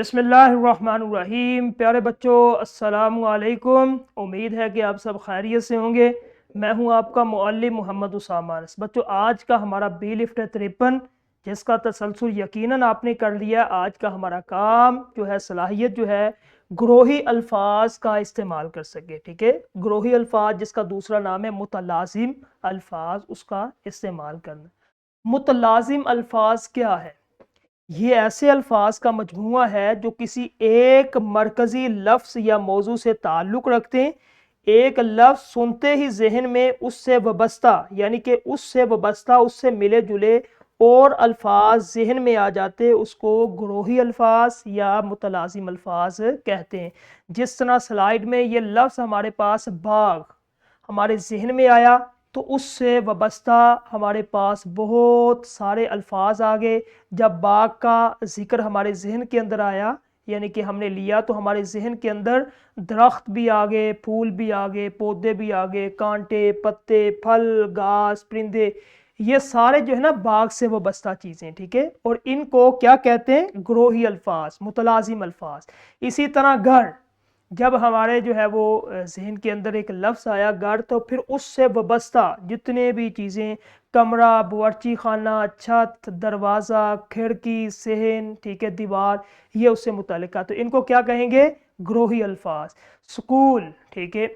बिस्मिल्लाहिर्रहमानिर्रहीम। प्यारे बच्चों, अस्सलामु अलैकुम। उम्मीद है कि आप सब खैरियत से होंगे। मैं हूं आपका मुअल्लिम मोहम्मद उसामा अनस। बच्चों, आज का हमारा बी लिफ्ट है 53, जिसका तसलसल यकीनन आपने कर लिया। आज का हमारा काम जो है, सलाहियत जो है, ग्रोही अल्फाज का इस्तेमाल कर सके। ठीक है, ग्रोही अल्फाज जिसका दूसरा नाम है मुतलाजिम अल्फाज, उसका इस्तेमाल करना। मुतलाजिम अल्फाज क्या है? ये ऐसे अल्फाज का मजमूआ है जो किसी एक मरकजी लफ्ज़ या मौजू से ताल्लुक़ रखते हैं। एक लफ्ज़ सुनते ही जहन में उससे वबस्ता, यानी कि उससे वबस्ता, उससे मिले जुले और अल्फाज जहन में आ जाते, उसको ग्रोही अल्फाज या मुतलाजिम अल्फाज कहते हैं। जिस तरह स्लाइड में ये लफ्ज़ हमारे पास बाग हमारे जहन में आया, तो उससे वबस्ता हमारे पास बहुत सारे अल्फाज आ गए। जब बाग का ज़िक्र हमारे जहन के अंदर आया, यानी कि हमने लिया, तो हमारे जहन के अंदर दरख्त भी आ गए, फूल भी आ गए, पौधे भी आ गए, कांटे, पत्ते, फल, घास, परिंदे, ये सारे जो है ना बाग से वबस्ता चीज़ें। ठीक है, और इनको क्या कहते हैं? ग्रोही अल्फाज, मुतलाजिम अल्फाज। इसी तरह घर, जब हमारे जो है वो जहन के अंदर एक लफ्ज़ आया घर, तो फिर उससे वबस्ता जितने भी चीज़ें, कमरा, बावर्ची खाना, छत, दरवाज़ा, खिड़की, सहन, ठीक है, दीवार, ये उससे मुतल्लिका, तो इनको क्या कहेंगे? ग्रोही अल्फाज। स्कूल, ठीक है,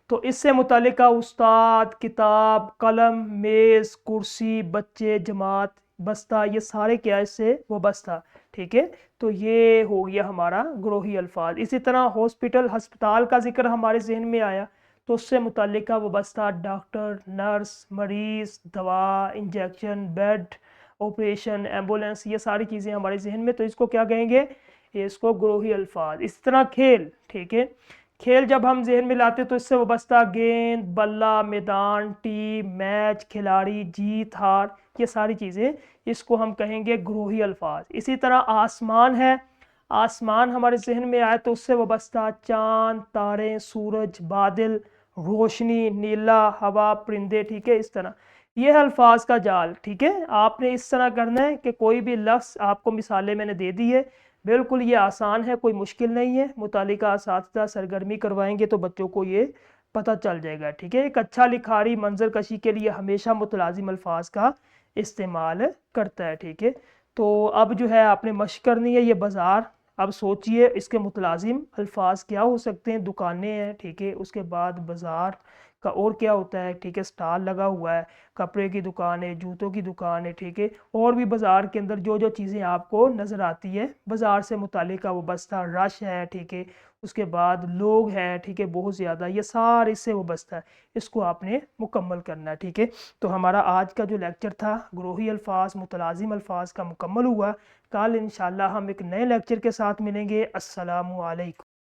तो इससे मुतल्लिका उस्ताद, किताब, कलम, मेज़, कुर्सी, बच्चे, जमात, बस्ता, ये सारे क्या इससे वबस्ता। ठीक है, तो ये हो गया हमारा ग्रोही अल्फाज। इसी तरह हॉस्पिटल, अस्पताल का जिक्र हमारे जहन में आया, तो उससे मुतल्लिका वबस्ता डॉक्टर, नर्स, मरीज़, दवा, इंजेक्शन, बेड, ऑपरेशन, एम्बुलेंस, ये सारी चीज़ें हमारे जहन में, तो इसको क्या कहेंगे? इसको ग्रोही अल्फाज। इस तरह खेल, ठीक है, खेल जब हम जहन में लाते तो इससे वबस्ता गेंद, बल्ला, मैदान, टीम, मैच, खिलाड़ी, जीत, हार, ये सारी चीज़ें, इसको हम कहेंगे ग्रोही अल्फाज। इसी तरह आसमान है, आसमान हमारे जहन में आए तो उससे वबस्ता चाँद, तारे, सूरज, बादल, रोशनी, नीला, हवा, परिंदे। ठीक है, इस तरह ये है अल्फाज का जाल। ठीक है, आपने इस तरह करना है कि कोई भी लफ्ज़, आपको मिसालें मैंने दे दी है, बिल्कुल ये आसान है, कोई मुश्किल नहीं है। मुतालिका असातिज़ा सरगर्मी करवाएंगे तो बच्चों को ये पता चल जाएगा। ठीक है, एक अच्छा लिखारी मंजर कशी के लिए हमेशा मुतलाजिम अल्फाज का इस्तेमाल करता है। ठीक है, तो अब जो है आपने मशक करनी है ये बाज़ार। अब सोचिए इसके मुतलाजिम अल्फाज क्या हो सकते हैं? दुकानें हैं, ठीक है, उसके बाद बाज़ार का और क्या होता है? ठीक है, स्टॉल लगा हुआ है, कपड़े की दुकान है, जूतों की दुकान है, ठीक है, और भी बाज़ार के अंदर जो जो चीज़ें आपको नज़र आती है बाज़ार से मुतालिका वबस्ता, रश है, ठीक है, उसके बाद लोग हैं, ठीक है, बहुत ज़्यादा, ये सारे इससे वबस्ता है। इसको आपने मुकम्मल करना है। ठीक है, तो हमारा आज का जो लेक्चर था ग्रोही अल्फाज, मुतलाजिम अल्फाज का, मुकम्मल हुआ। कल इंशाल्लाह हम एक नए लेक्चर के साथ मिलेंगे। अस्सलामु अलैकुम।